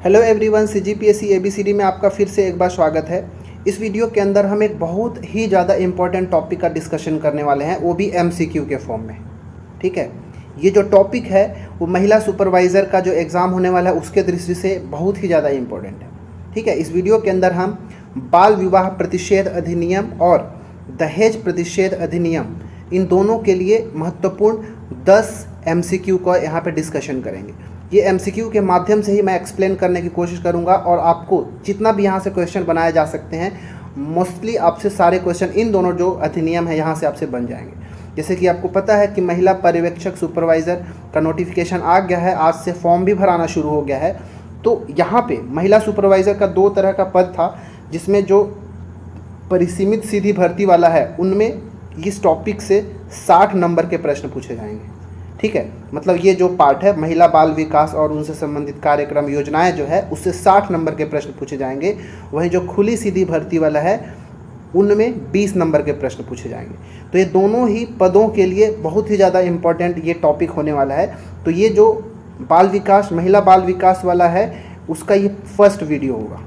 Hello everyone, CGPSC ABCD में आपका फिर से एक बार स्वागत है। इस वीडियो के अंदर हम एक बहुत ही ज़्यादा इम्पोर्टेंट टॉपिक का डिस्कशन करने वाले हैं, वो भी एमसीक्यू के फॉर्म में। ठीक है, ये जो टॉपिक है वो महिला सुपरवाइज़र का जो एग्ज़ाम होने वाला है उसके दृष्टि से बहुत ही ज़्यादा इम्पोर्टेंट है। ठीक है, इस वीडियो के अंदर हम बाल विवाह प्रतिषेध अधिनियम और दहेज प्रतिषेध अधिनियम, इन दोनों के लिए महत्वपूर्ण 10 एमसीक्यू का यहाँ पे डिस्कशन करेंगे। ये एमसीक्यू के माध्यम से ही मैं एक्सप्लेन करने की कोशिश करूँगा और आपको जितना भी यहाँ से क्वेश्चन बनाए जा सकते हैं, मोस्टली आपसे सारे क्वेश्चन इन दोनों जो अधिनियम है यहाँ से आपसे बन जाएंगे। जैसे कि आपको पता है कि महिला पर्यवेक्षक सुपरवाइज़र का नोटिफिकेशन आ गया है, आज से फॉर्म भी भराना शुरू हो गया है। तो यहाँ पे महिला सुपरवाइज़र का 2 तरह का पद था, जिसमें जो परिसीमित सीधी भर्ती वाला है उनमें इस टॉपिक से 60 नंबर के प्रश्न पूछे जाएंगे। ठीक है, मतलब ये जो पार्ट है महिला बाल विकास और उनसे संबंधित कार्यक्रम योजनाएं जो है उससे 60 नंबर के प्रश्न पूछे जाएंगे। वहीं जो खुली सीधी भर्ती वाला है उनमें 20 नंबर के प्रश्न पूछे जाएंगे। तो ये दोनों ही पदों के लिए बहुत ही ज़्यादा इम्पोर्टेंट ये टॉपिक होने वाला है। तो ये जो बाल विकास, महिला बाल विकास वाला है, उसका ये फर्स्ट वीडियो होगा।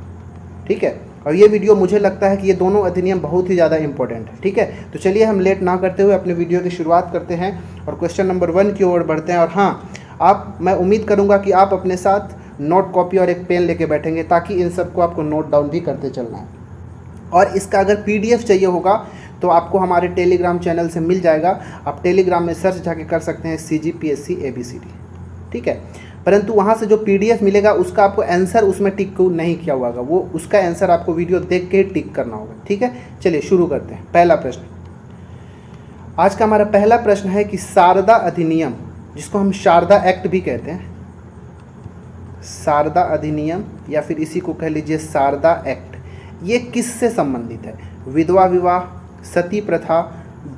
ठीक है, और ये वीडियो मुझे लगता है कि ये दोनों अधिनियम बहुत ही ज़्यादा इंपॉर्टेंट है। ठीक है, तो चलिए हम लेट ना करते हुए अपने वीडियो की शुरुआत करते हैं और क्वेश्चन नंबर 1 की ओर बढ़ते हैं। और हाँ, मैं उम्मीद करूँगा कि आप अपने साथ नोट कॉपी और एक पेन लेके बैठेंगे, ताकि इन सबको आपको नोट डाउन भी करते चलना है। और इसका अगर PDF चाहिए होगा तो आपको हमारे टेलीग्राम चैनल से मिल जाएगा। आप टेलीग्राम में सर्च जाके कर सकते हैं CGPSC ABCD। ठीक है, परंतु वहाँ से जो PDF मिलेगा उसका आपको आंसर उसमें टिक नहीं किया हुआ होगा, वो उसका आंसर आपको वीडियो देख के टिक करना होगा। ठीक है, चलिए शुरू करते हैं। पहला प्रश्न, आज का हमारा पहला प्रश्न है कि शारदा अधिनियम, जिसको हम शारदा एक्ट भी कहते हैं, शारदा अधिनियम या फिर इसी को कह लीजिए शारदा एक्ट, ये किससे संबंधित है? विधवा विवाह, सती प्रथा,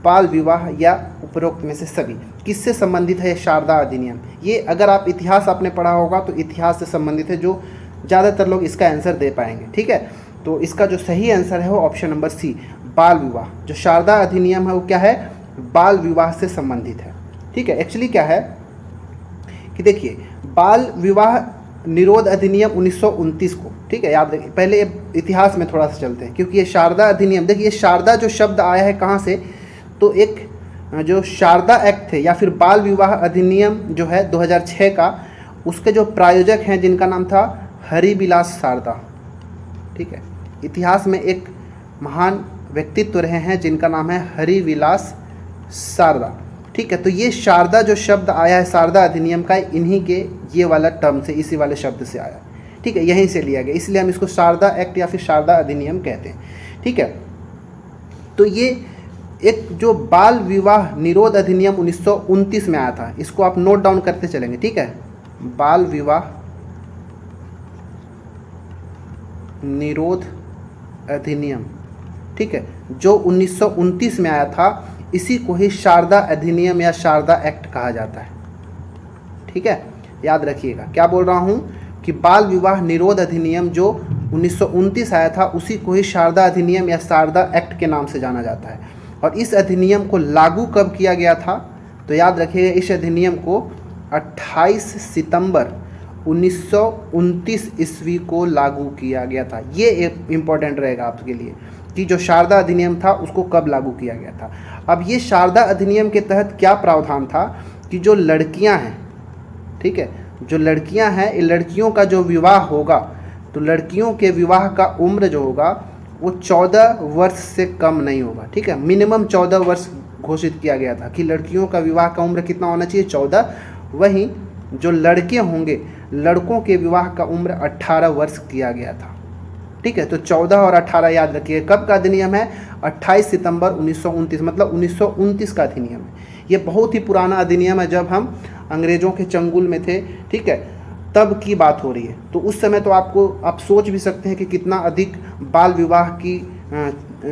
बाल विवाह या उपरोक्त में से सभी? किससे संबंधित है शारदा अधिनियम? ये अगर आप इतिहास आपने पढ़ा होगा तो इतिहास से संबंधित है, जो ज़्यादातर लोग इसका आंसर दे पाएंगे। ठीक है, तो इसका जो सही आंसर है वो ऑप्शन नंबर सी, बाल विवाह। जो शारदा अधिनियम है वो क्या है? बाल विवाह से संबंधित है। ठीक है, एक्चुअली क्या है कि देखिए, बाल विवाह निरोध अधिनियम 1929 को, ठीक है, याद रखिए। पहले इतिहास में थोड़ा सा चलते हैं, क्योंकि ये शारदा अधिनियम, देखिए शारदा जो शब्द आया है कहाँ से, तो एक जो शारदा एक्ट थे या फिर बाल विवाह अधिनियम जो है 2006 का, उसके जो प्रायोजक हैं जिनका नाम था हरिविलास शारदा। ठीक है, इतिहास में एक महान व्यक्तित्व रहे हैं जिनका नाम है हरिविलास शारदा। ठीक है, तो ये शारदा जो शब्द आया है शारदा अधिनियम का, इन्हीं के ये वाला टर्म से, इसी वाले शब्द से आया। ठीक है, यहीं से लिया गया, इसलिए हम इसको शारदा एक्ट या फिर शारदा अधिनियम कहते हैं। ठीक है, तो ये एक जो बाल विवाह निरोध अधिनियम 1929 में आया था, इसको आप नोट डाउन करते चलेंगे। ठीक है, बाल विवाह निरोध अधिनियम, ठीक है, जो 1929 में आया था, इसी को ही शारदा अधिनियम या शारदा एक्ट कहा जाता है। ठीक है, याद रखिएगा क्या बोल रहा हूँ कि बाल विवाह निरोध अधिनियम जो 1929 आया था, उसी को ही शारदा अधिनियम या शारदा एक्ट के नाम से जाना जाता है। और इस अधिनियम को लागू कब किया गया था? तो याद रखिएगा, इस अधिनियम को 28 सितंबर 1929 ईस्वी को लागू किया गया था। ये एक इम्पॉर्टेंट रहेगा आपके लिए कि जो शारदा अधिनियम था उसको कब लागू किया गया था। अब ये शारदा अधिनियम के तहत क्या प्रावधान था कि जो लड़कियां हैं, ठीक है, जो लड़कियां हैं, इन लड़कियों का जो विवाह होगा, तो लड़कियों के विवाह का उम्र जो होगा वो 14 वर्ष से कम नहीं होगा। ठीक है, मिनिमम 14 वर्ष घोषित किया गया था कि लड़कियों का विवाह का उम्र कितना होना चाहिए? 14। वहीं जो लड़के होंगे, लड़कों के विवाह का उम्र 18 वर्ष किया गया था। ठीक है, तो 14 और 18 याद रखिए। कब का अधिनियम है? 28 सितंबर 1929, मतलब 1929 का अधिनियम है। ये बहुत ही पुराना अधिनियम है, जब हम अंग्रेज़ों के चंगुल में थे, ठीक है, तब की बात हो रही है। तो उस समय तो आप सोच भी सकते हैं कि कितना अधिक बाल विवाह की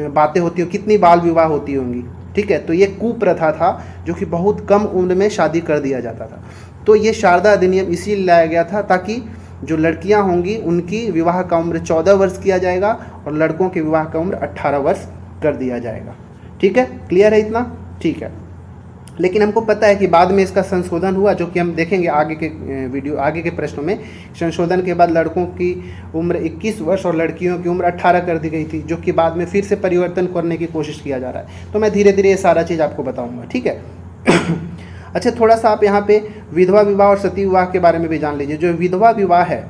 बातें होती हो, कितनी बाल विवाह होती होंगी। ठीक है, तो ये कुप्रथा था जो कि बहुत कम उम्र में शादी कर दिया जाता था। तो ये शारदा अधिनियम इसीलिए लाया गया था ताकि जो लड़कियां होंगी उनकी विवाह का उम्र 14 वर्ष किया जाएगा और लड़कों के विवाह का उम्र 18 वर्ष कर दिया जाएगा। ठीक है, क्लियर है इतना? ठीक है, लेकिन हमको पता है कि बाद में इसका संशोधन हुआ, जो कि हम देखेंगे आगे के आगे के प्रश्नों में। संशोधन के बाद लड़कों की उम्र 21 वर्ष और लड़कियों की उम्र 18 कर दी गई थी, जो कि बाद में फिर से परिवर्तन करने की कोशिश किया जा रहा है। तो मैं धीरे धीरे ये सारा चीज़ आपको बताऊँगा, ठीक है। अच्छा, थोड़ा सा आप यहाँ पे विधवा विवाह और सती विवाह के बारे में भी जान लीजिए। जो विधवा विवाह है,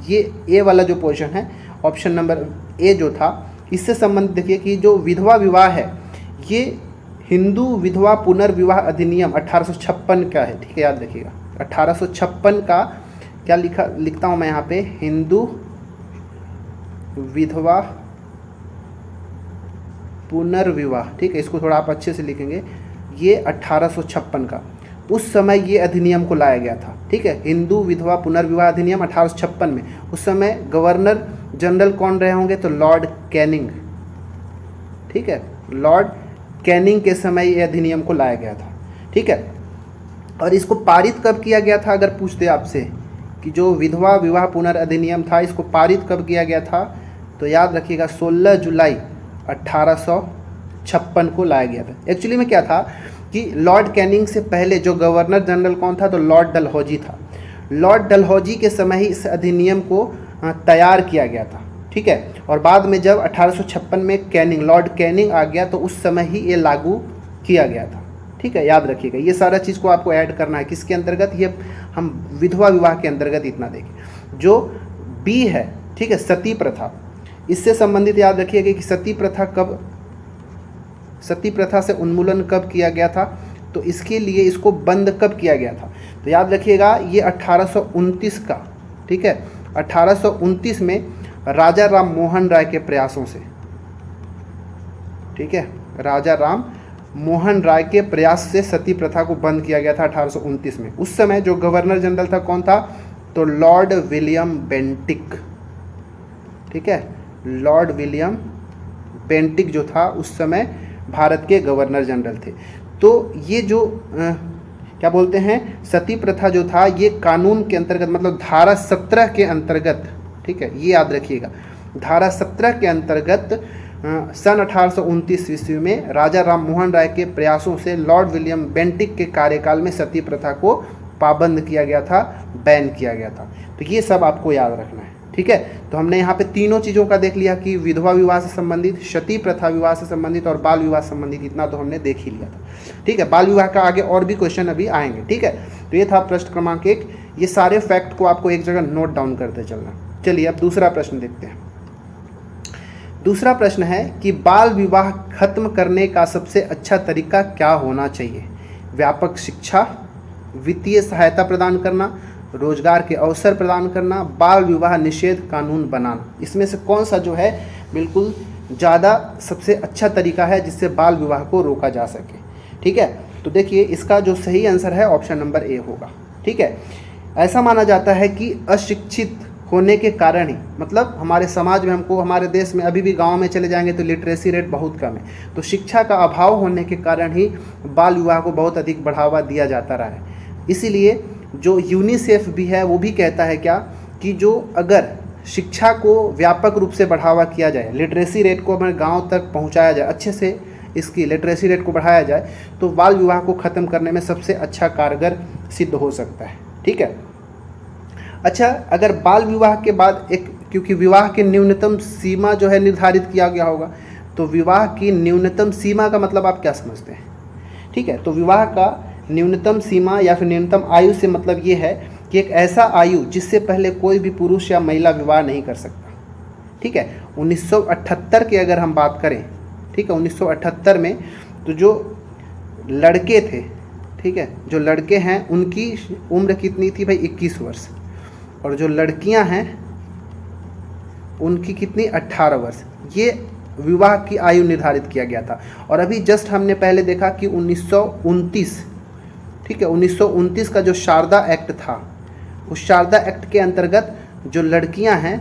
ये ए वाला जो पोर्शन है, ऑप्शन नंबर ए जो था, इससे संबंधित देखिए कि जो विधवा विवाह है ये हिंदू विधवा पुनर्विवाह अधिनियम 1856 का है, ठीक है, याद रखिएगा। 1856 का क्या लिखता हूँ मैं यहाँ पे, हिंदू विधवा पुनर्विवाह, ठीक है, इसको थोड़ा आप अच्छे से लिखेंगे। ये 1856 का, उस समय ये अधिनियम को लाया गया था, ठीक है, हिंदू विधवा पुनर्विवाह अधिनियम 1856 में। उस समय गवर्नर जनरल कौन रहे होंगे, तो लॉर्ड कैनिंग, ठीक है, लॉर्ड कैनिंग के समय ये अधिनियम को लाया गया था, ठीक है। और इसको पारित कब किया गया था, अगर पूछते आपसे कि जो विधवा विवाह पुनर्अधिनियम था, इसको पारित कब किया गया था, तो याद रखिएगा 16 जुलाई 1856 को लाया गया था। एक्चुअली में क्या था कि लॉर्ड कैनिंग से पहले जो गवर्नर जनरल कौन था, तो लॉर्ड डलहौजी था। लॉर्ड डलहौजी के समय ही इस अधिनियम को तैयार किया गया था, ठीक है। और बाद में जब 1856 में लॉर्ड कैनिंग आ गया, तो उस समय ही ये लागू किया गया था, ठीक है, याद रखिएगा। ये सारा चीज़ को आपको ऐड करना है, किसके अंतर्गत, ये हम विधवा विवाह के अंतर्गत इतना देखें। जो बी है, ठीक है, सती प्रथा, इससे संबंधित याद रखिएगा कि सती प्रथा से उन्मूलन कब किया गया था, तो इसके लिए इसको बंद कब किया गया था, तो याद रखिएगा ये 1829 का, ठीक है, 1829 में राजा राम मोहन राय के प्रयासों से, ठीक है, राजा राम मोहन राय के प्रयास से सती प्रथा को बंद किया गया था 1829 में। उस समय जो गवर्नर जनरल था कौन था, तो लॉर्ड विलियम बेंटिक, ठीक है, लॉर्ड विलियम बेंटिक जो था उस समय भारत के गवर्नर जनरल थे। तो ये जो क्या बोलते हैं, सती प्रथा जो था, ये कानून के अंतर्गत, मतलब धारा 17 के अंतर्गत, ठीक है, ये याद रखिएगा, धारा 17 के अंतर्गत सन 1829 ईस्वी में राजा राम मोहन राय के प्रयासों से लॉर्ड विलियम बेंटिक के कार्यकाल में सती प्रथा को पाबंद किया गया था, बैन किया गया था। तो ये सब आपको याद रखना है, ठीक है। तो हमने यहाँ पे तीनों चीज़ों का देख लिया कि विधवा विवाह से संबंधित, सती प्रथा विवाह से संबंधित और बाल विवाह से संबंधित, इतना तो हमने देख ही लिया था, ठीक है। बाल विवाह का आगे और भी क्वेश्चन अभी आएंगे, ठीक है। तो ये था प्रश्न क्रमांक 1। ये सारे फैक्ट को आपको एक जगह नोट डाउन करते चलना। चलिए अब दूसरा प्रश्न देखते हैं। दूसरा प्रश्न है कि बाल विवाह खत्म करने का सबसे अच्छा तरीका क्या होना चाहिए। व्यापक शिक्षा, वित्तीय सहायता प्रदान करना, रोजगार के अवसर प्रदान करना, बाल विवाह निषेध कानून बनाना। इसमें से कौन सा जो है बिल्कुल ज़्यादा सबसे अच्छा तरीका है जिससे बाल विवाह को रोका जा सके, ठीक है। तो देखिए इसका जो सही आंसर है ऑप्शन नंबर ए होगा, ठीक है। ऐसा माना जाता है कि अशिक्षित होने के कारण ही, मतलब हमारे समाज में, हमको हमारे देश में अभी भी गांव में चले जाएंगे तो लिटरेसी रेट बहुत कम है, तो शिक्षा का अभाव होने के कारण ही बाल विवाह को बहुत अधिक बढ़ावा दिया जाता रहा है। इसीलिए जो यूनिसेफ भी है वो भी कहता है क्या कि जो अगर शिक्षा को व्यापक रूप से बढ़ावा किया जाए, लिटरेसी रेट को हमारे गाँव तक पहुँचाया जाए, अच्छे से इसकी लिटरेसी रेट को बढ़ाया जाए, तो बाल विवाह को ख़त्म करने में सबसे अच्छा कारगर सिद्ध हो सकता है, ठीक है। अच्छा, अगर बाल विवाह के बाद क्योंकि विवाह की न्यूनतम सीमा जो है निर्धारित किया गया होगा, तो विवाह की न्यूनतम सीमा का मतलब आप क्या समझते हैं, ठीक है। तो विवाह का न्यूनतम सीमा या फिर न्यूनतम आयु से मतलब ये है कि एक ऐसा आयु जिससे पहले कोई भी पुरुष या महिला विवाह नहीं कर सकता, ठीक है। 1978 की अगर हम बात करें, ठीक है, 1978 में तो जो लड़के थे, ठीक है, जो लड़के हैं उनकी उम्र कितनी थी भाई, 21 वर्ष, और जो लड़कियां हैं उनकी कितनी, 18 वर्ष। ये विवाह की आयु निर्धारित किया गया था। और अभी जस्ट हमने पहले देखा कि 1929, ठीक है, 1929 का जो शारदा एक्ट था, उस शारदा एक्ट के अंतर्गत जो लड़कियां हैं,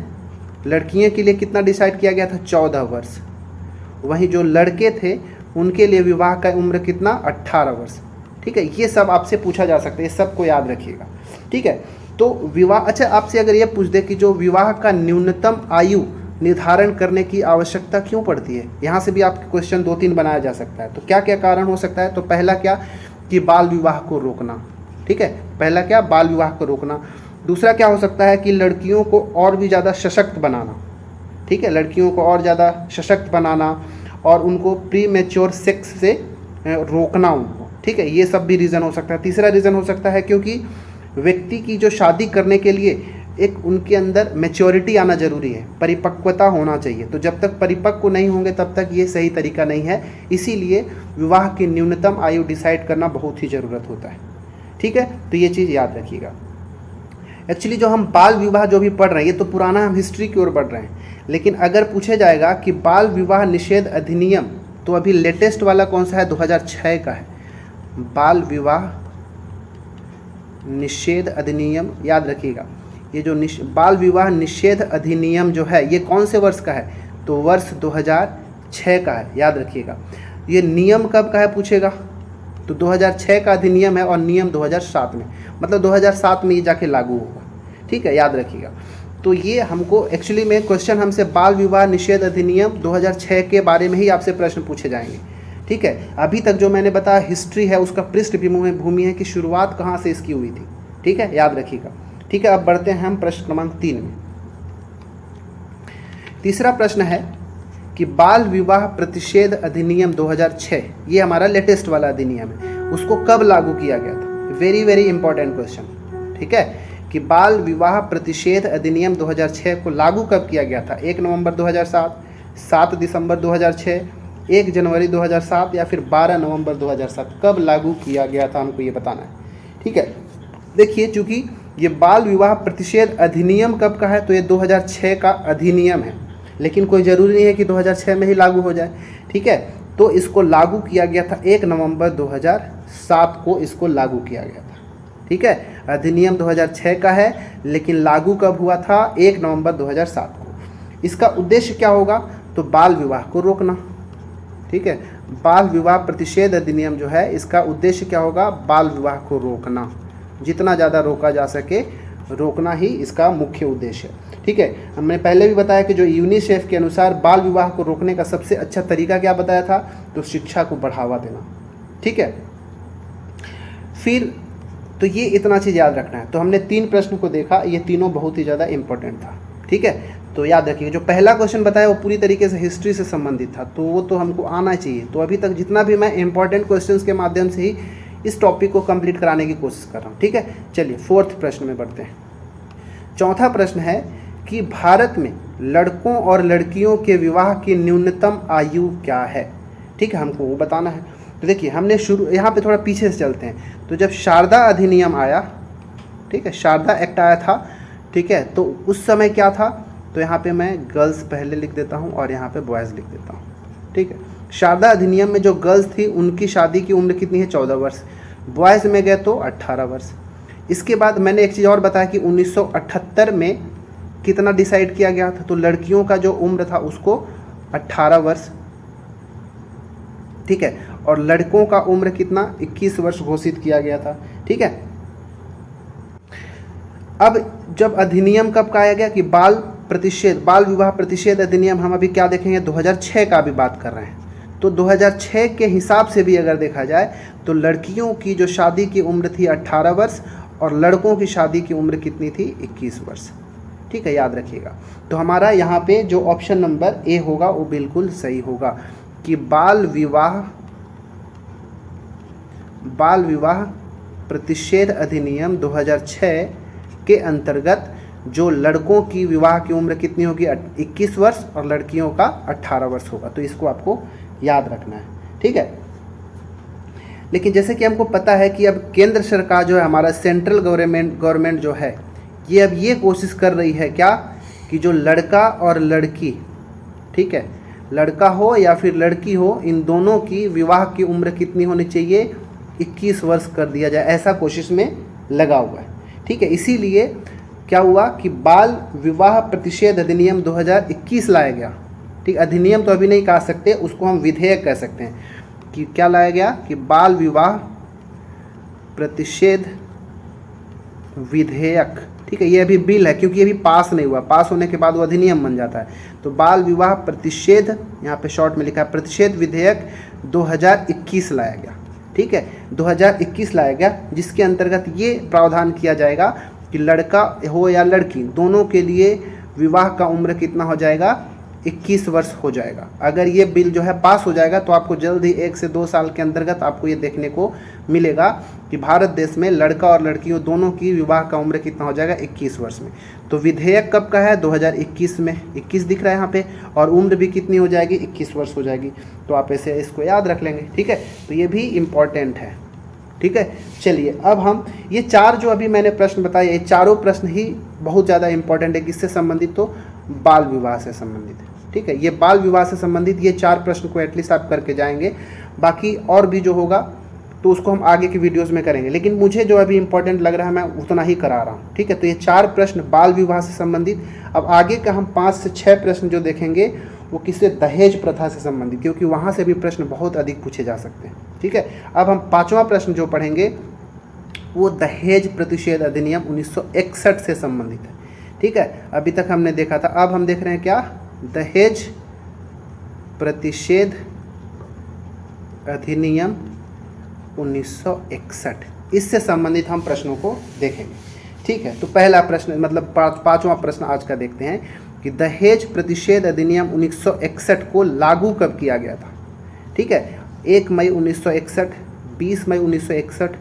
लड़कियों के लिए कितना डिसाइड किया गया था, 14 वर्ष। वहीं जो लड़के थे उनके लिए विवाह का उम्र कितना, 18 वर्ष, ठीक है। ये सब आपसे पूछा जा सकता है, ये सब को याद रखिएगा, ठीक है। तो विवाह, अच्छा आपसे अगर ये पूछ दे कि जो विवाह का न्यूनतम आयु निर्धारण करने की आवश्यकता क्यों पड़ती है, यहाँ से भी आपके क्वेश्चन 2-3 बनाया जा सकता है। तो क्या क्या कारण हो सकता है, तो पहला क्या कि बाल विवाह को रोकना। ठीक है, पहला क्या, बाल विवाह को रोकना। दूसरा क्या हो सकता है कि लड़कियों को और भी ज़्यादा सशक्त बनाना। ठीक है, लड़कियों को और ज़्यादा सशक्त बनाना और उनको प्री मैच्योर सेक्स से रोकना उनको। ठीक है, ये सब भी रीज़न हो सकता है। तीसरा रीज़न हो सकता है क्योंकि व्यक्ति की जो शादी करने के लिए एक उनके अंदर मैच्योरिटी आना ज़रूरी है, परिपक्वता होना चाहिए। तो जब तक परिपक्व नहीं होंगे तब तक ये सही तरीका नहीं है, इसीलिए विवाह की न्यूनतम आयु डिसाइड करना बहुत ही ज़रूरत होता है। ठीक है, तो ये चीज़ याद रखिएगा। एक्चुअली जो हम बाल विवाह जो भी पढ़ रहे हैं ये तो पुराना हम हिस्ट्री की ओर बढ़ रहे हैं, लेकिन अगर पूछा जाएगा कि बाल विवाह निषेध अधिनियम, तो अभी लेटेस्ट वाला कौन सा है, 2006 का है। बाल विवाह निषेध अधिनियम, याद रखिएगा ये जो बाल विवाह निषेध अधिनियम जो है ये कौन से वर्ष का है, तो वर्ष 2006 का है, याद रखिएगा। ये नियम कब का है पूछेगा, तो 2006 का अधिनियम है और नियम 2007 में, मतलब 2007 में ये जाके लागू होगा। ठीक है, याद रखिएगा। तो ये हमको एक्चुअली में क्वेश्चन हमसे बाल विवाह निषेध अधिनियम 2006 के बारे में ही आपसे प्रश्न पूछे जाएंगे। ठीक है, अभी तक जो मैंने बताया हिस्ट्री है उसका पृष्ठभूमि है कि शुरुआत कहाँ से इसकी हुई थी। ठीक है, याद रखिएगा। ठीक है, अब बढ़ते हैं हम प्रश्न क्रमांक 3 में। तीसरा प्रश्न है कि बाल विवाह प्रतिषेध अधिनियम 2006, ये हमारा लेटेस्ट वाला अधिनियम है, उसको कब लागू किया गया था। Very very important question. ठीक है, कि बाल विवाह प्रतिषेध अधिनियम 2006 को लागू कब किया गया था, 1 नवंबर 2007, 7 दिसंबर 2006, 1 जनवरी 2007 या फिर 12 नवंबर 2007, कब लागू किया गया था हमको ये बताना है। ठीक है, देखिए चूँकि ये बाल विवाह प्रतिषेध अधिनियम कब का है, तो ये 2006 का अधिनियम है, लेकिन कोई ज़रूरी नहीं है कि 2006 में ही लागू हो जाए। ठीक है, तो इसको लागू किया गया था 1 नवंबर 2007 को इसको लागू किया गया था। ठीक है, अधिनियम 2006 का है लेकिन लागू कब हुआ था, 1 नवंबर 2007 को। इसका उद्देश्य क्या होगा, तो बाल विवाह को रोकना। ठीक है, बाल विवाह प्रतिषेध अधिनियम जो है इसका उद्देश्य क्या होगा, बाल विवाह को रोकना, जितना ज़्यादा रोका जा सके रोकना ही इसका मुख्य उद्देश्य है। ठीक है, हमने पहले भी बताया कि जो यूनिसेफ के अनुसार बाल विवाह को रोकने का सबसे अच्छा तरीका क्या बताया था, तो शिक्षा को बढ़ावा देना। ठीक है, फिर तो ये इतना चीज़ याद रखना है। तो हमने 3 प्रश्न को देखा, ये तीनों बहुत ही ज़्यादा इंपॉर्टेंट था। ठीक है, तो याद रखिएगा जो पहला क्वेश्चन बताया वो पूरी तरीके से हिस्ट्री से संबंधित था, तो वो तो हमको आना चाहिए। तो अभी तक जितना भी मैं इंपॉर्टेंट क्वेश्चंस के माध्यम से ही इस टॉपिक को कंप्लीट कराने की कोशिश कर रहा हूँ। ठीक है, चलिए 4th प्रश्न में बढ़ते हैं। चौथा प्रश्न है कि भारत में लड़कों और लड़कियों के विवाह की न्यूनतम आयु क्या है। ठीक है, हमको वो बताना है। तो देखिए हमने यहाँ पे थोड़ा पीछे से चलते हैं। तो जब शारदा अधिनियम आया, ठीक है, शारदा एक्ट आया था, ठीक है, तो उस समय क्या था, तो यहाँ पे मैं गर्ल्स पहले लिख देता हूँ और यहाँ पे बॉयज़ लिख देता हूँ। ठीक है, शारदा अधिनियम में जो गर्ल्स थी उनकी शादी की उम्र कितनी है, 14 वर्ष। बॉयज़ में गए तो 18 वर्ष। इसके बाद मैंने एक चीज़ और बताया कि 1978 में कितना डिसाइड किया गया था, तो लड़कियों का जो उम्र था उसको 18 वर्ष। ठीक है, और लड़कों का उम्र कितना, 21 वर्ष घोषित किया गया था। ठीक है, अब जब अधिनियम कब का आया गया कि बाल विवाह प्रतिषेध अधिनियम, हम अभी क्या देखेंगे, 2006 का भी बात कर रहे हैं। तो 2006 के हिसाब से भी अगर देखा जाए तो लड़कियों की जो शादी की उम्र थी 18 वर्ष और लड़कों की शादी की उम्र कितनी थी, 21 वर्ष। ठीक है, याद रखिएगा। तो हमारा यहाँ पे जो ऑप्शन नंबर ए होगा वो बिल्कुल सही होगा कि बाल विवाह प्रतिषेध अधिनियम 2006 के अंतर्गत जो लड़कों की विवाह की उम्र कितनी होगी, 21 वर्ष और लड़कियों का 18 वर्ष होगा। तो इसको आपको याद रखना है। ठीक है, लेकिन जैसे कि हमको पता है कि अब केंद्र सरकार जो है, हमारा सेंट्रल गवर्नमेंट जो है, ये अब ये कोशिश कर रही है क्या कि जो लड़का और लड़की, ठीक है, लड़का हो या फिर लड़की हो, इन दोनों की विवाह की उम्र कितनी होनी चाहिए, 21 वर्ष कर दिया जाए, ऐसा कोशिश में लगा हुआ है। ठीक है, इसीलिए क्या हुआ कि बाल विवाह प्रतिषेध अधिनियम 2021 लाया गया। ठीक, अधिनियम तो अभी नहीं कह सकते, उसको हम विधेयक कह सकते हैं कि क्या लाया गया कि बाल विवाह प्रतिषेध विधेयक। ठीक है, ये अभी बिल है क्योंकि ये अभी पास नहीं हुआ, पास होने के बाद वो अधिनियम बन जाता है। तो बाल विवाह प्रतिषेध, यहाँ पे शॉर्ट में लिखा है प्रतिषेध विधेयक 2021 लाया गया। ठीक है, 2021 लाया गया, जिसके अंतर्गत ये प्रावधान किया जाएगा कि लड़का हो या लड़की दोनों के लिए विवाह का उम्र कितना हो जाएगा, 21 वर्ष हो जाएगा। अगर ये बिल जो है पास हो जाएगा तो आपको जल्द ही 1 से 2 साल के अंतर्गत आपको ये देखने को मिलेगा कि भारत देश में लड़का और लड़कियों दोनों की विवाह का उम्र कितना हो जाएगा, 21 वर्ष में। तो विधेयक कब का है, 2021 में, 21 दिख रहा है यहाँ पे, और उम्र भी कितनी हो जाएगी, 21 वर्ष हो जाएगी। तो आप ऐसे इसको याद रख लेंगे, ठीक है। तो ये भी इम्पॉर्टेंट है, ठीक है। चलिए अब हम ये 4 जो अभी मैंने प्रश्न बताए, ये चारों प्रश्न ही बहुत ज़्यादा इंपॉर्टेंट है। किससे संबंधित, तो बाल विवाह से संबंधित है, ठीक है। ये बाल विवाह से संबंधित ये 4 प्रश्न को एटलीस्ट आप करके जाएंगे। बाकी और भी जो होगा तो उसको हम आगे की वीडियोस में करेंगे, लेकिन मुझे जो अभी इंपॉर्टेंट लग रहा है मैं उतना ही करा रहा हूँ, ठीक है। तो ये 4 प्रश्न बाल विवाह से संबंधित। अब आगे का हम 5 से 6 प्रश्न जो देखेंगे वो किससे, दहेज प्रथा से संबंधित, क्योंकि वहाँ से भी प्रश्न बहुत अधिक पूछे जा सकते हैं, ठीक है। अब हम 5वां प्रश्न जो पढ़ेंगे वो दहेज प्रतिषेध अधिनियम 1961 से संबंधित है, ठीक है। अभी तक हमने देखा था, अब हम देख रहे हैं क्या, दहेज प्रतिषेध अधिनियम 1961, इससे संबंधित हम प्रश्नों को देखेंगे, ठीक है। तो पहला प्रश्न मतलब 5वां प्रश्न आज का देखते हैं कि दहेज प्रतिषेध अधिनियम 1961 को लागू कब किया गया था, ठीक है। 1 मई 1961, 20 मई 1961,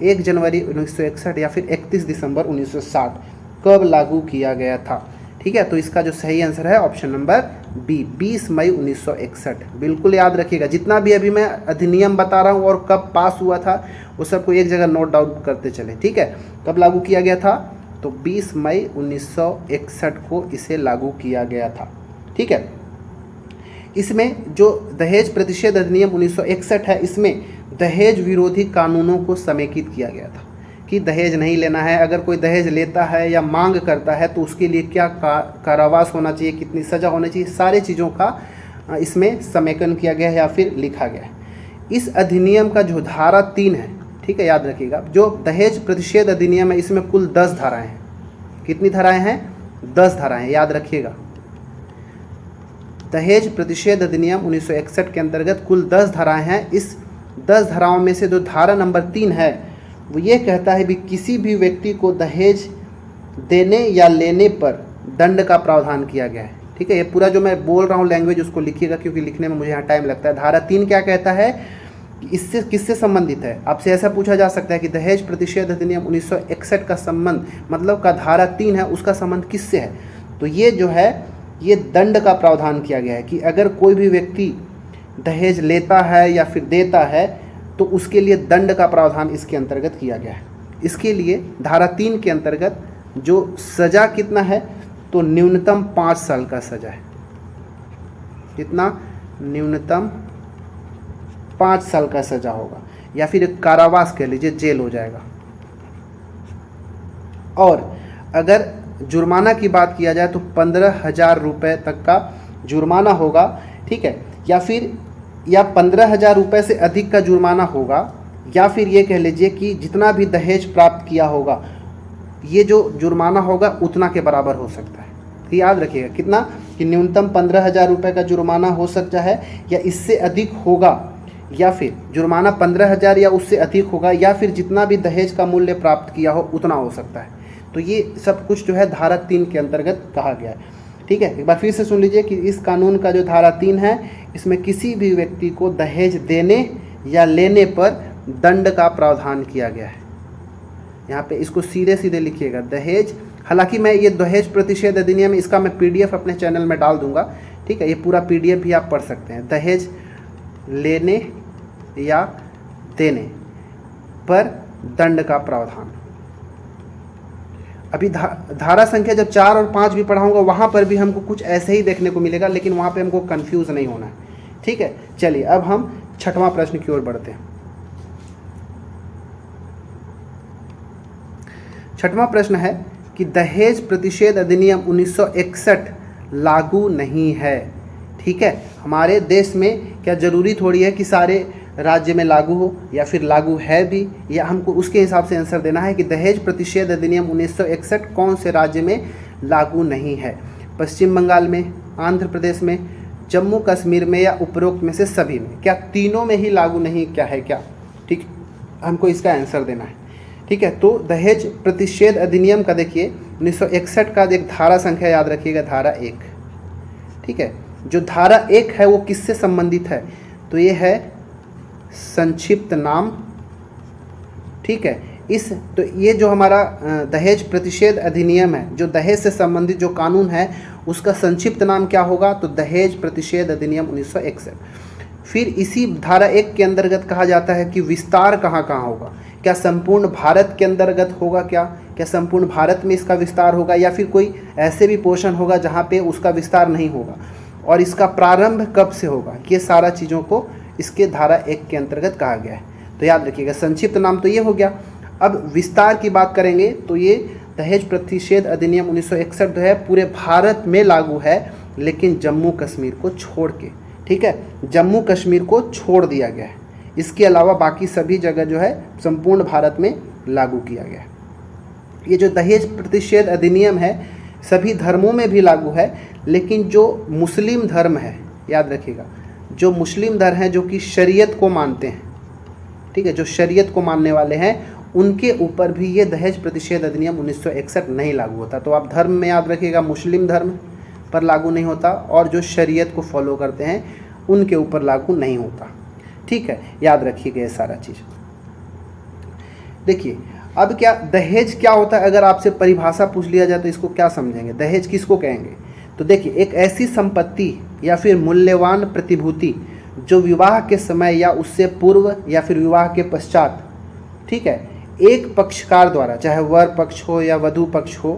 1 जनवरी 1961 या फिर 31 दिसंबर 1960, कब लागू किया गया था, ठीक है। तो इसका जो सही आंसर है ऑप्शन नंबर बी, 20 मई 1961। बिल्कुल याद रखिएगा, जितना भी अभी मैं अधिनियम बता रहा हूँ और कब पास हुआ था वो सबको एक जगह नोट डाउन करते चले, ठीक है। कब लागू किया गया था, तो 20 मई 1961 को इसे लागू किया गया था, ठीक है। इसमें जो दहेज प्रतिषेध अधिनियम 1961 है, इसमें दहेज विरोधी कानूनों को समेकित किया गया था कि दहेज नहीं लेना है, अगर कोई दहेज लेता है या मांग करता है तो उसके लिए क्या कारावास होना चाहिए, कितनी सज़ा होनी चाहिए, सारे चीज़ों का इसमें समेकन किया गया है या फिर लिखा गया है। इस अधिनियम का जो धारा 3 है, ठीक है, याद रखिएगा, जो दहेज प्रतिषेध अधिनियम है इसमें कुल 10 धाराएँ हैं। कितनी धाराएँ हैं, 10 धाराएँ, याद रखिएगा। दहेज प्रतिषेध अधिनियम 1961 के अंतर्गत कुल 10 धाराएँ हैं। इस 10 धाराओं में से जो धारा नंबर 3 है वो ये कहता है भी किसी भी व्यक्ति को दहेज देने या लेने पर दंड का प्रावधान किया गया है, ठीक है। ये पूरा जो मैं बोल रहा हूँ लैंग्वेज उसको लिखिएगा, क्योंकि लिखने में मुझे यहाँ टाइम लगता है। धारा 3 क्या कहता है, इससे किससे संबंधित है, आपसे ऐसा पूछा जा सकता है कि दहेज प्रतिषेध अधिनियम 1961 का संबंध मतलब का धारा 3 है, उसका संबंध किससे है। तो ये जो है ये दंड का प्रावधान किया गया है कि अगर कोई भी व्यक्ति दहेज लेता है या फिर देता है तो उसके लिए दंड का प्रावधान इसके अंतर्गत किया गया है। इसके लिए धारा 3 के अंतर्गत जो सज़ा कितना है, तो न्यूनतम 5 साल का सज़ा है। कितना, न्यूनतम 5 साल का सज़ा होगा, या फिर कारावास कह लीजिए, जेल हो जाएगा। और अगर जुर्माना की बात किया जाए तो 15,000 रुपये तक का जुर्माना होगा, ठीक है, या 15,000 रुपये से अधिक का जुर्माना होगा, या फिर ये कह लीजिए कि जितना भी दहेज प्राप्त किया होगा ये जो जुर्माना होगा उतना के बराबर हो सकता है। तो याद रखिएगा कितना, कि न्यूनतम 15,000 रुपये का जुर्माना हो सकता है या इससे अधिक होगा, या फिर जुर्माना 15,000 या उससे अधिक होगा, या फिर जितना भी दहेज का मूल्य प्राप्त किया हो उतना हो सकता है। तो ये सब कुछ जो है धारा 3 के अंतर्गत कहा गया है, ठीक है। एक बार फिर से सुन लीजिए कि इस कानून का जो धारा 3 है इसमें किसी भी व्यक्ति को दहेज देने या लेने पर दंड का प्रावधान किया गया है। यहाँ पे इसको सीधे सीधे लिखिएगा, दहेज, हालांकि मैं ये दहेज प्रतिषेध अधिनियम इसका मैं PDF अपने चैनल में डाल दूंगा, ठीक है। ये पूरा PDF भी आप पढ़ सकते हैं। दहेज लेने या देने पर दंड का प्रावधान। अभी धारा संख्या जब 4 और 5 भी पढ़ाऊंगा वहाँ पर भी हमको कुछ ऐसे ही देखने को मिलेगा, लेकिन वहाँ पे हमको कंफ्यूज नहीं होना है, ठीक है। चलिए अब हम 6वां प्रश्न की ओर बढ़ते हैं। 6वां प्रश्न है कि दहेज प्रतिषेध अधिनियम 1961 लागू नहीं है, ठीक है। हमारे देश में क्या ज़रूरी थोड़ी है कि सारे राज्य में लागू हो, या फिर लागू है भी, या हमको उसके हिसाब से आंसर देना है कि दहेज प्रतिषेध अधिनियम 1961 कौन से राज्य में लागू नहीं है। पश्चिम बंगाल में, आंध्र प्रदेश में, जम्मू कश्मीर में, या उपरोक्त में से सभी में। क्या तीनों में ही लागू नहीं क्या है क्या, ठीक है। हमको इसका आंसर देना है। ठीक है, तो दहेज प्रतिषेध अधिनियम का देखिए 1961 का एक धारा संख्या याद रखिएगा, धारा 1। ठीक है, जो धारा 1 है वो किससे संबंधित है, तो ये है संक्षिप्त नाम। ठीक है, तो ये जो हमारा दहेज प्रतिषेध अधिनियम है, जो दहेज से संबंधित जो कानून है उसका संक्षिप्त नाम क्या होगा, तो दहेज प्रतिषेध अधिनियम 1961। फिर इसी धारा 1 के अंतर्गत कहा जाता है कि विस्तार कहाँ कहाँ होगा, क्या संपूर्ण भारत के अंतर्गत होगा, क्या संपूर्ण भारत में इसका विस्तार होगा, या फिर कोई ऐसे भी पोर्शन होगा जहाँ पे उसका विस्तार नहीं होगा, और इसका प्रारंभ कब से होगा, ये सारा चीज़ों को इसके धारा 1 के अंतर्गत कहा गया है। तो याद रखिएगा, संक्षिप्त नाम तो ये हो गया। अब विस्तार की बात करेंगे तो ये दहेज प्रतिषेध अधिनियम 1961 जो है पूरे भारत में लागू है, लेकिन जम्मू कश्मीर को छोड़ के। ठीक है, जम्मू कश्मीर को छोड़ दिया गया है, इसके अलावा बाकी सभी जगह जो है संपूर्ण भारत में लागू किया गया है। ये जो दहेज प्रतिषेध अधिनियम है सभी धर्मों में भी लागू है, लेकिन जो मुस्लिम धर्म है, याद रखिएगा, जो मुस्लिम धर्म है जो कि शरीयत को मानते हैं, ठीक है, जो शरीयत को मानने वाले हैं, उनके ऊपर भी ये दहेज प्रतिषेध अधिनियम 1961 नहीं लागू होता। तो आप धर्म में याद रखिएगा, मुस्लिम धर्म पर लागू नहीं होता, और जो शरीयत को फॉलो करते हैं उनके ऊपर लागू नहीं होता। ठीक है, याद रखिएगा ये सारा चीज़। देखिए अब क्या दहेज क्या होता है, अगर आपसे परिभाषा पूछ लिया जाए तो इसको क्या समझेंगे, दहेज किसको कहेंगे। तो देखिए, एक ऐसी संपत्ति या फिर मूल्यवान प्रतिभूति जो विवाह के समय या उससे पूर्व या फिर विवाह के पश्चात, ठीक है, एक पक्षकार द्वारा, चाहे वर पक्ष हो या वधु पक्ष हो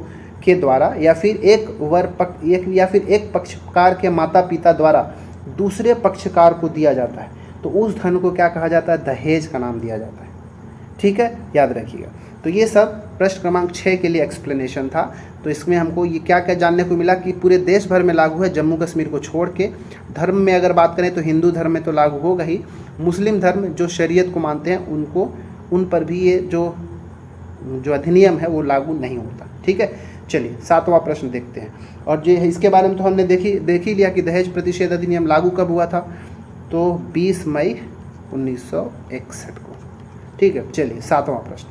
के द्वारा, या फिर एक पक्षकार के माता पिता द्वारा दूसरे पक्षकार को दिया जाता है, तो उस धन को क्या कहा जाता है, दहेज का नाम दिया जाता है। ठीक है, याद रखिएगा। तो ये सब प्रश्न क्रमांक 6 के लिए एक्सप्लेनेशन था। तो इसमें हमको ये क्या क्या जानने को मिला कि पूरे देश भर में लागू है, जम्मू कश्मीर को छोड़ के। धर्म में अगर बात करें तो हिंदू धर्म में तो लागू होगा ही, मुस्लिम धर्म जो शरीयत को मानते हैं उन पर भी ये जो अधिनियम है वो लागू नहीं होता। ठीक है, चलिए 7वां प्रश्न देखते हैं। और जो इसके बारे में तो हमने देख ही लिया कि दहेज प्रतिषेध अधिनियम लागू कब हुआ था, तो 20 मई 1961 को। ठीक है, चलिए 7वां प्रश्न।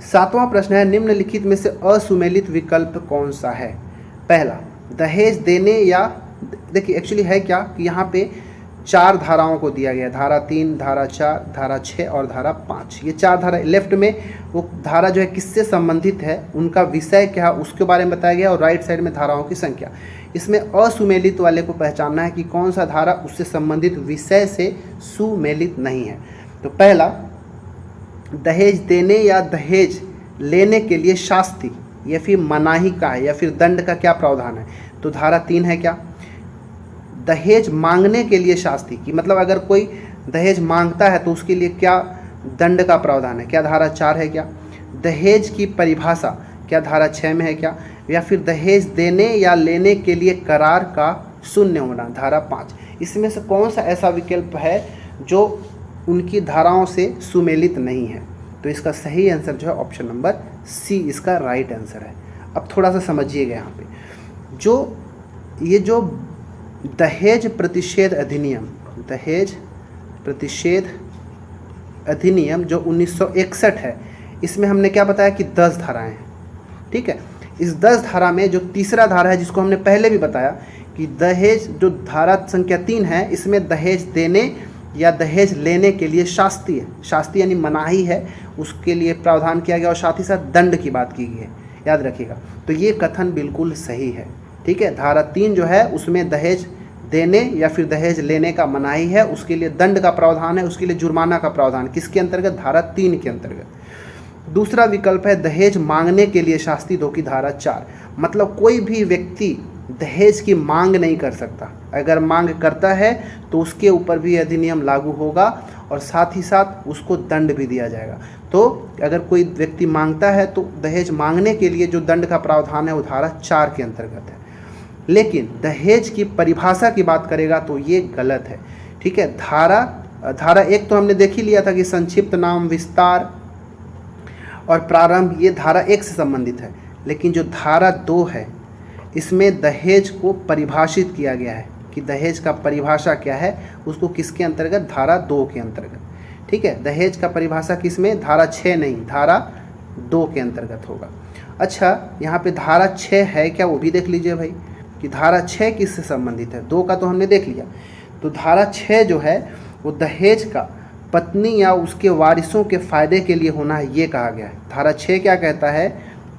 7वां प्रश्न है, निम्नलिखित में से असुमेलित विकल्प कौन सा है। पहला, दहेज देने या, देखिए एक्चुअली है क्या कि यहाँ पे 4 धाराओं को दिया गया, धारा 3, धारा 4, धारा 6 और धारा 5। ये 4 धारा, लेफ्ट में वो धारा जो है किससे संबंधित है, उनका विषय क्या है उसके बारे में बताया गया, और राइट साइड में धाराओं की संख्या। इसमें असुमेलित वाले को पहचानना है कि कौन सा धारा उससे संबंधित विषय से सुमेलित नहीं है। तो पहला, दहेज देने या दहेज लेने के लिए शास्ति या फिर मनाही का है या फिर दंड का क्या प्रावधान है, तो धारा 3 है क्या। दहेज मांगने के लिए शास्ति की मतलब अगर कोई दहेज मांगता है तो उसके लिए क्या दंड का प्रावधान है, क्या धारा 4 है क्या। दहेज की परिभाषा क्या धारा 6 में है क्या, या फिर दहेज देने या लेने के लिए करार का शून्य होना, धारा 5। इसमें से कौन सा ऐसा विकल्प है जो उनकी धाराओं से सुमेलित नहीं है, तो इसका सही आंसर जो है ऑप्शन नंबर सी इसका राइट आंसर है। अब थोड़ा सा समझिएगा यहाँ पे, ये जो दहेज प्रतिषेध अधिनियम जो 1961 है, इसमें हमने क्या बताया कि 10 धाराएं हैं। ठीक है, इस 10 धारा में जो तीसरा धारा है जिसको हमने पहले भी बताया कि दहेज, जो धारा संख्या 3 है, इसमें दहेज देने या दहेज लेने के लिए शास्ति यानी मनाही है, उसके लिए प्रावधान किया गया, और साथ ही साथ दंड की बात की गई है, याद रखिएगा। तो ये कथन बिल्कुल सही है। ठीक है, धारा 3 जो है उसमें दहेज देने या फिर दहेज लेने का मनाही है, उसके लिए दंड का प्रावधान है, उसके लिए जुर्माना का प्रावधान, किसके अंतर्गत, धारा 3 के अंतर्गत। दूसरा विकल्प है दहेज मांगने के लिए शास्ति 2 की धारा 4, मतलब कोई भी व्यक्ति दहेज की मांग नहीं कर सकता, अगर मांग करता है तो उसके ऊपर भी अधिनियम लागू होगा और साथ ही साथ उसको दंड भी दिया जाएगा। तो अगर कोई व्यक्ति मांगता है तो दहेज मांगने के लिए जो दंड का प्रावधान है वो धारा 4 के अंतर्गत है। लेकिन दहेज की परिभाषा की बात करेगा तो ये गलत है। ठीक है, धारा 1 तो हमने देख ही लिया था कि संक्षिप्त नाम, विस्तार और प्रारंभ, ये धारा 1 से संबंधित है। लेकिन जो धारा 2 है इसमें दहेज को परिभाषित किया गया है कि दहेज का परिभाषा क्या है, उसको किसके अंतर्गत, धारा 2 के अंतर्गत। ठीक है। दहेज का परिभाषा किस में, धारा 6 नहीं, धारा 2 के अंतर्गत होगा। अच्छा, यहाँ पे धारा 6 है क्या, वो भी देख लीजिए भाई कि धारा 6 किससे संबंधित है। 2 का तो हमने देख लिया, तो धारा 6 जो है वो दहेज का पत्नी या उसके वारिसों के फ़ायदे के लिए होना है, ये कहा गया है। धारा 6 क्या कहता है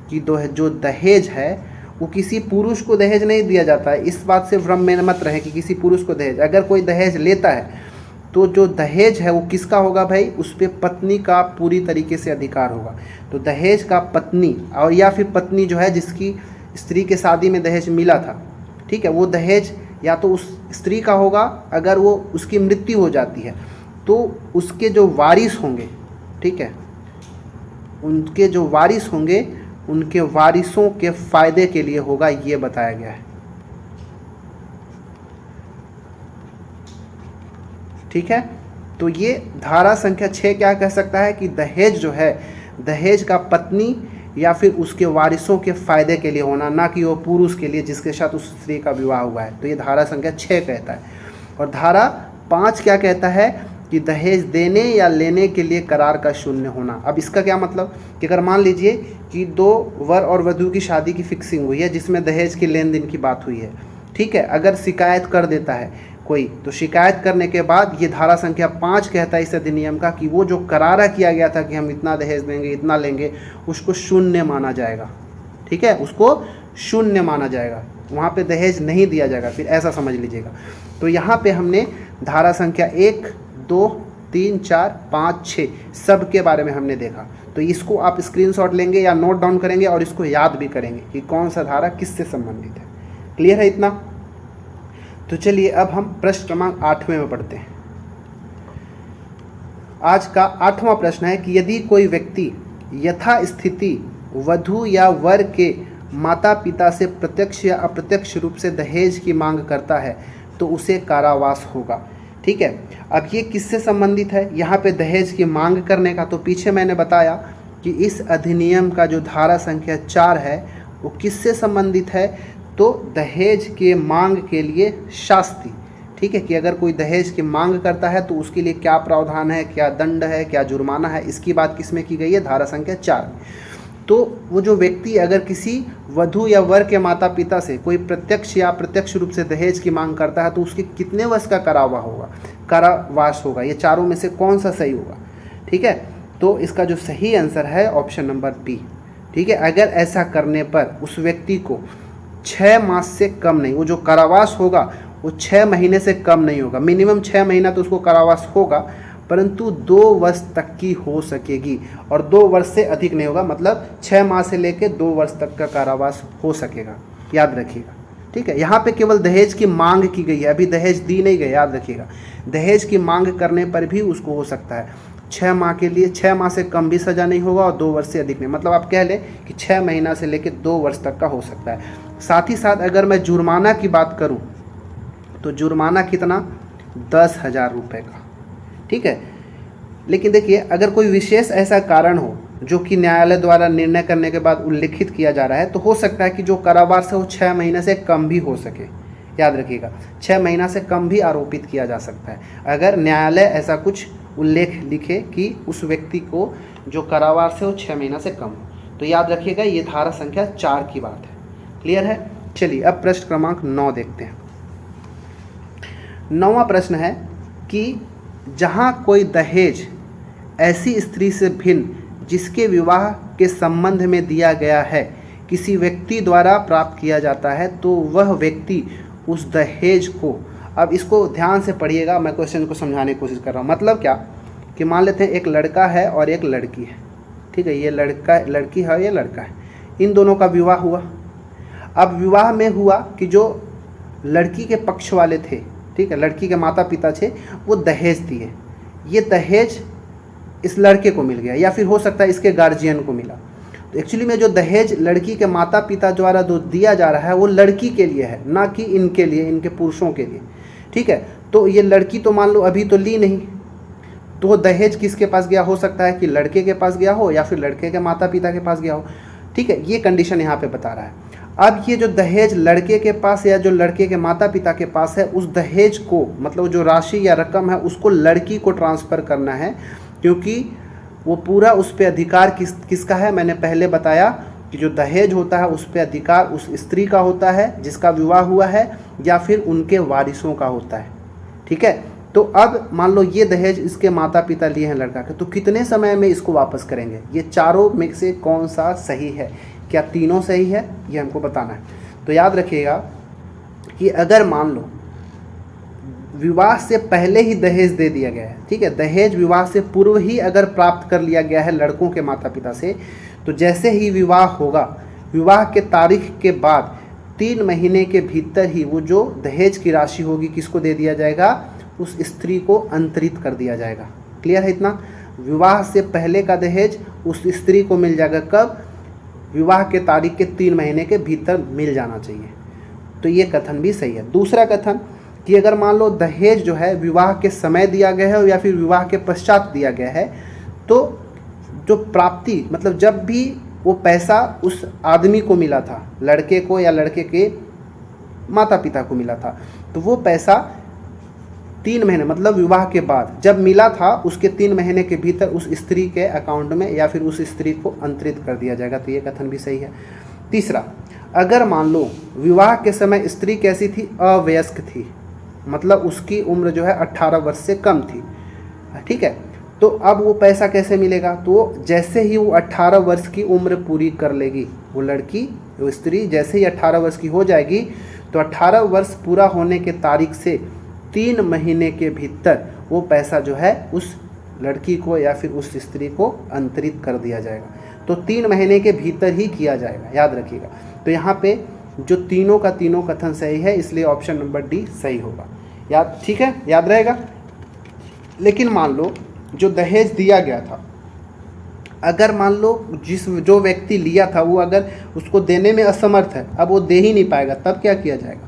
कि जो दहेज है वो किसी पुरुष को दहेज नहीं दिया जाता है। इस बात से भ्रम में मत रहे कि किसी पुरुष को दहेज, अगर कोई दहेज लेता है तो जो दहेज है वो किसका होगा भाई, उस पर पत्नी का पूरी तरीके से अधिकार होगा। तो दहेज का पत्नी और या फिर पत्नी जो है जिसकी स्त्री के शादी में दहेज मिला था, ठीक है, वो दहेज या तो उस स्त्री का होगा, अगर वो उसकी मृत्यु हो जाती है तो उसके जो वारिस होंगे, ठीक है, उनके जो वारिस होंगे उनके वारिसों के फ़ायदे के लिए होगा, ये बताया गया है। ठीक है, तो ये धारा संख्या 6 क्या कह सकता है कि दहेज जो है, दहेज का पत्नी या फिर उसके वारिसों के फ़ायदे के लिए होना, ना कि वो पुरुष के लिए जिसके साथ उस स्त्री का विवाह हुआ है। तो ये धारा संख्या 6 कहता है। और धारा 5 क्या कहता है कि दहेज देने या लेने के लिए करार का शून्य होना। अब इसका क्या मतलब कि अगर मान लीजिए कि 2 वर और वधू की शादी की फिक्सिंग हुई है जिसमें दहेज के लेन देन की बात हुई है, ठीक है, अगर शिकायत कर देता है कोई, तो शिकायत करने के बाद ये धारा संख्या 5 कहता है इस अधिनियम का कि वो जो करारा किया गया था कि हम इतना दहेज देंगे, इतना लेंगे, उसको शून्य माना जाएगा। ठीक है, उसको शून्य माना जाएगा, वहाँ पे दहेज नहीं दिया जाएगा, फिर ऐसा समझ लीजिएगा। तो यहाँ पे हमने धारा संख्या 1, 2, 3, 4, 5, 6 सब के बारे में हमने देखा। तो इसको आप स्क्रीनशॉट लेंगे या नोट डाउन करेंगे और इसको याद भी करेंगे कि कौन सा धारा किससे संबंधित है। क्लियर है इतना? तो चलिए अब हम प्रश्न क्रमांक 8वें में पढ़ते हैं। आज का 8वां प्रश्न है कि यदि कोई व्यक्ति यथास्थिति वधू या वर के माता पिता से प्रत्यक्ष या अप्रत्यक्ष रूप से दहेज की मांग करता है तो उसे कारावास होगा। ठीक है, अब ये किससे संबंधित है, यहाँ पे दहेज की मांग करने का, तो पीछे मैंने बताया कि इस अधिनियम का जो धारा संख्या 4 है वो किससे संबंधित है, तो दहेज के मांग के लिए शास्ति। ठीक है, कि अगर कोई दहेज की मांग करता है तो उसके लिए क्या प्रावधान है, क्या दंड है, क्या जुर्माना है, इसकी बात किसमें की गई है, धारा संख्या 4 में। तो वो जो व्यक्ति अगर किसी वधू या वर के माता पिता से कोई प्रत्यक्ष या अप्रत्यक्ष रूप से दहेज की मांग करता है तो उसके कितने वर्ष का कारावास होगा, ये चारों में से कौन सा सही होगा। ठीक है, तो इसका जो सही आंसर है ऑप्शन नंबर बी। ठीक है, अगर ऐसा करने पर उस व्यक्ति को 6 मास से कम नहीं, वो जो कारावास होगा वो 6 महीने से कम नहीं होगा, मिनिमम 6 महीना तो उसको कारावास होगा, परंतु 2 वर्ष तक की हो सकेगी और 2 वर्ष से अधिक नहीं होगा, मतलब 6 माह से लेकर 2 वर्ष तक का कारावास हो सकेगा, याद रखिएगा। ठीक है, यहाँ पे केवल दहेज की मांग की गई है, अभी दहेज दी नहीं गई, याद रखिएगा। दहेज की मांग करने पर भी उसको हो सकता है 6 माह के लिए, 6 माह से कम भी सज़ा नहीं होगा और 2 वर्ष से अधिक नहीं, मतलब आप कह लें कि 6 महीना से लेकर 2 वर्ष तक का हो सकता है। साथ ही साथ अगर मैं जुर्माना की बात करूं तो जुर्माना कितना, 10,000 रुपये का। ठीक है, लेकिन देखिए अगर कोई विशेष ऐसा कारण हो जो कि न्यायालय द्वारा निर्णय करने के बाद उल्लिखित किया जा रहा है तो हो सकता है कि जो कारावास है वो 6 महीने से कम भी हो सके, याद रखिएगा। 6 महीना से कम भी आरोपित किया जा सकता है अगर न्यायालय ऐसा कुछ उल्लेख लिखे कि उस व्यक्ति को जो कारावास है वो 6 महीना से कम हो। तो याद रखिएगा ये धारा संख्या 4 की बात है। क्लियर है? चलिए अब प्रश्न क्रमांक 9 देखते हैं। 9वां प्रश्न है कि जहां कोई दहेज ऐसी स्त्री से भिन्न जिसके विवाह के संबंध में दिया गया है किसी व्यक्ति द्वारा प्राप्त किया जाता है तो वह व्यक्ति उस दहेज को, अब इसको ध्यान से पढ़िएगा, मैं क्वेश्चन को समझाने की कोशिश कर रहा हूँ। मतलब क्या कि मान लेते हैं एक लड़का है और एक लड़की है। ठीक है, ये लड़की है, ये लड़का है, इन दोनों का विवाह हुआ। अब विवाह में हुआ कि जो लड़की के पक्ष वाले थे, ठीक है, लड़की के माता पिता थे, वो दहेज दिए। ये दहेज इस लड़के को मिल गया या फिर हो सकता है इसके गार्जियन को मिला। तो एक्चुअली में जो दहेज लड़की के माता पिता द्वारा जो दिया जा रहा है वो लड़की के लिए है, ना कि इनके लिए, इनके पुरुषों के लिए। ठीक है, तो ये लड़की तो मान लो अभी तो ली नहीं, तो दहेज किसके पास गया, हो सकता है कि लड़के के पास गया हो या फिर लड़के के माता पिता के पास गया हो। ठीक है, ये कंडीशन यहाँ पे बता रहा है। अब ये जो दहेज लड़के के पास या जो लड़के के माता पिता के पास है, उस दहेज को मतलब जो राशि या रकम है उसको लड़की को ट्रांसफ़र करना है, क्योंकि वो पूरा उस पर अधिकार किसका है। मैंने पहले बताया कि जो दहेज होता है उस पर अधिकार उस स्त्री का होता है जिसका विवाह हुआ है, या फिर उनके वारिसों का होता है। ठीक है, तो अब मान लो ये दहेज इसके माता पिता लिए हैं लड़का के, तो कितने समय में इसको वापस करेंगे। ये चारों में से कौन सा सही है, क्या तीनों सही है, ये हमको बताना है। तो याद रखिएगा कि अगर मान लो विवाह से पहले ही दहेज दे दिया गया है, ठीक है, दहेज विवाह से पूर्व ही अगर प्राप्त कर लिया गया है लड़कों के माता पिता से, तो जैसे ही विवाह होगा, विवाह के तारीख के बाद 3 महीने के भीतर ही वो जो दहेज की राशि होगी किसको दे दिया जाएगा, उस स्त्री को अंतरित कर दिया जाएगा। क्लियर है इतना। विवाह से पहले का दहेज उस स्त्री को मिल जाएगा कब, विवाह के तारीख के 3 महीने के भीतर मिल जाना चाहिए। तो ये कथन भी सही है। दूसरा कथन कि अगर मान लो दहेज जो है विवाह के समय दिया गया है या फिर विवाह के पश्चात दिया गया है, तो जो प्राप्ति मतलब जब भी वो पैसा उस आदमी को मिला था, लड़के को या लड़के के माता पिता को मिला था, तो वो पैसा 3 महीने मतलब विवाह के बाद जब मिला था उसके 3 महीने के भीतर उस स्त्री के अकाउंट में या फिर उस स्त्री को अंतरित कर दिया जाएगा। तो ये कथन भी सही है। तीसरा, अगर मान लो विवाह के समय स्त्री कैसी थी, अवयस्क थी, मतलब उसकी उम्र जो है 18 वर्ष से कम थी, ठीक है, तो अब वो पैसा कैसे मिलेगा, तो जैसे ही वो 18 वर्ष की उम्र पूरी कर लेगी, वो लड़की वो स्त्री जैसे ही 18 वर्ष की हो जाएगी, तो 18 वर्ष पूरा होने के तारीख से 3 महीने के भीतर वो पैसा जो है उस लड़की को या फिर उस स्त्री को अंतरित कर दिया जाएगा। तो 3 महीने के भीतर ही किया जाएगा, याद रखिएगा। तो यहाँ पे जो तीनों का तीनों कथन सही है, इसलिए ऑप्शन नंबर डी सही होगा। याद, ठीक है, याद रहेगा। लेकिन मान लो जो दहेज दिया गया था, अगर मान लो जो व्यक्ति लिया था वो अगर उसको देने में असमर्थ है, अब वो दे ही नहीं पाएगा, तब क्या किया जाएगा।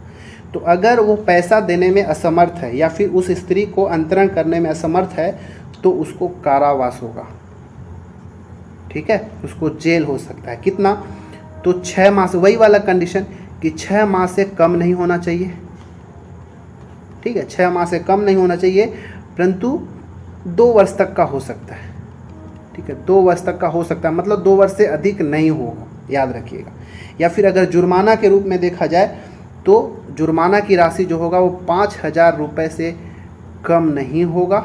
तो अगर वो पैसा देने में असमर्थ है या फिर उस स्त्री को अंतरण करने में असमर्थ है, तो उसको कारावास होगा, ठीक है, उसको जेल हो सकता है। कितना, तो 6 माह से, वही वाला कंडीशन कि 6 माह से कम नहीं होना चाहिए, ठीक है, 6 माह से कम नहीं होना चाहिए, परंतु 2 वर्ष तक का हो सकता है, ठीक है, 2 वर्ष तक का हो सकता है, मतलब 2 वर्ष से अधिक नहीं होगा, याद रखिएगा। या फिर अगर जुर्माना के रूप में देखा जाए तो जुर्माना की राशि जो होगा वो 5,000 रुपये से कम नहीं होगा,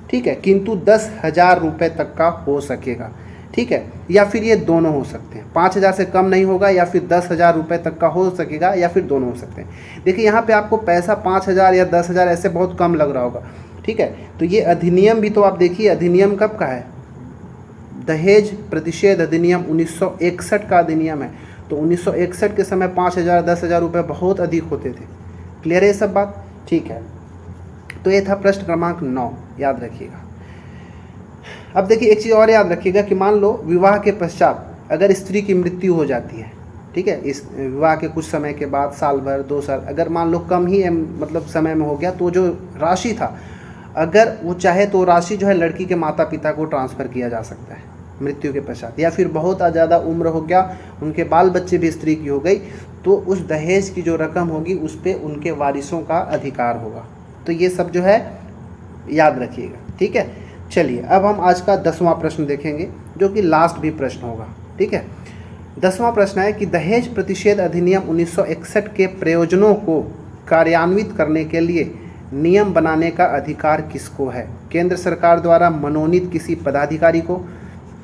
ठीक है, किंतु 10,000 रुपये तक का हो सकेगा, ठीक है, या फिर ये दोनों हो सकते हैं, 5,000 से कम नहीं होगा या फिर 10,000 रुपये तक का हो सकेगा, या फिर दोनों हो सकते हैं। देखिए यहाँ पे आपको पैसा 5,000 या 10,000 ऐसे बहुत कम लग रहा होगा, ठीक है, तो ये अधिनियम भी तो आप देखिए, अधिनियम कब का है, दहेज प्रतिषेध अधिनियम 1961 का अधिनियम है। तो 1961 के समय 5,000 10,000 रुपये बहुत अधिक होते थे। क्लियर है ये सब बात, ठीक है। तो ये था प्रश्न क्रमांक 9, याद रखिएगा। अब देखिए एक चीज़ और याद रखिएगा कि मान लो विवाह के पश्चात अगर स्त्री की मृत्यु हो जाती है, ठीक है, इस विवाह के कुछ समय के बाद, साल भर 2 साल, अगर मान लो कम ही मतलब समय में हो गया, तो जो राशि था अगर वो चाहे तो राशि जो है लड़की के माता पिता को ट्रांसफ़र किया जा सकता है मृत्यु के पश्चात। या फिर बहुत ज़्यादा उम्र हो गया, उनके बाल बच्चे भी स्त्री की हो गई, तो उस दहेज की जो रकम होगी उस पर उनके वारिसों का अधिकार होगा। तो ये सब जो है याद रखिएगा, ठीक है। चलिए अब हम आज का 10वां प्रश्न देखेंगे, जो कि लास्ट भी प्रश्न होगा, ठीक है। 10वां प्रश्न है कि दहेज प्रतिषेध अधिनियम 1961 के प्रयोजनों को कार्यान्वित करने के लिए नियम बनाने का अधिकार किसको है। केंद्र सरकार द्वारा मनोनीत किसी पदाधिकारी को,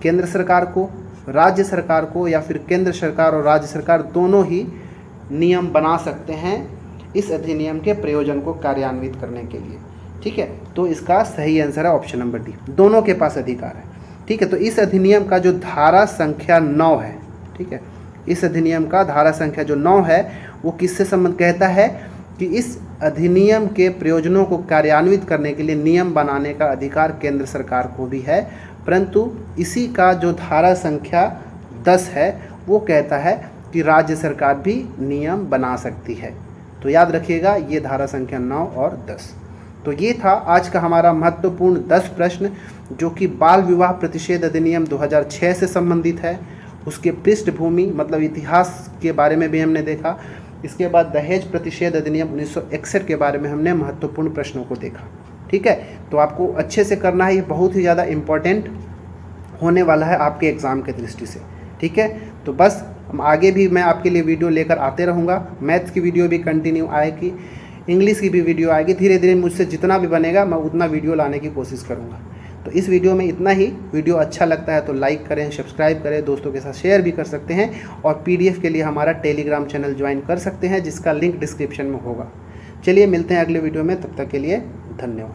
केंद्र सरकार को, राज्य सरकार को, या फिर केंद्र सरकार और राज्य सरकार दोनों ही नियम बना सकते हैं इस अधिनियम के प्रयोजन को कार्यान्वित करने के लिए, ठीक है। तो इसका सही आंसर है ऑप्शन नंबर डी, दोनों के पास अधिकार है, ठीक है। तो इस अधिनियम का जो धारा संख्या 9 है, ठीक है, इस अधिनियम का धारा संख्या जो 9 है वो किससे संबंध कहता है कि इस अधिनियम के प्रयोजनों को कार्यान्वित करने के लिए नियम बनाने का अधिकार केंद्र सरकार को भी है, परंतु इसी का जो धारा संख्या 10 है वो कहता है कि राज्य सरकार भी नियम बना सकती है। तो याद रखिएगा ये धारा संख्या 9 और 10। तो ये था आज का हमारा महत्वपूर्ण 10 प्रश्न, जो कि बाल विवाह प्रतिषेध अधिनियम 2006 से संबंधित है, उसके पृष्ठभूमि मतलब इतिहास के बारे में भी हमने देखा। इसके बाद दहेज प्रतिषेध अधिनियम 1961 के बारे में हमने महत्वपूर्ण प्रश्नों को देखा। ठीक है, तो आपको अच्छे से करना है, ये बहुत ही ज़्यादा इम्पोर्टेंट होने वाला है आपके एग्ज़ाम के दृष्टि से। ठीक है, तो बस आगे भी मैं आपके लिए वीडियो लेकर आते रहूँगा। मैथ्स की वीडियो भी कंटिन्यू आएगी, इंग्लिश की भी वीडियो आएगी। धीरे धीरे मुझसे जितना भी बनेगा मैं उतना वीडियो लाने की कोशिश करूँगा। तो इस वीडियो में इतना ही। वीडियो अच्छा लगता है तो लाइक करें, सब्सक्राइब करें, दोस्तों के साथ शेयर भी कर सकते हैं, और PDF के लिए हमारा टेलीग्राम चैनल ज्वाइन कर सकते हैं जिसका लिंक डिस्क्रिप्शन में होगा। चलिए मिलते हैं अगले वीडियो में, तब तक के लिए धन्यवाद।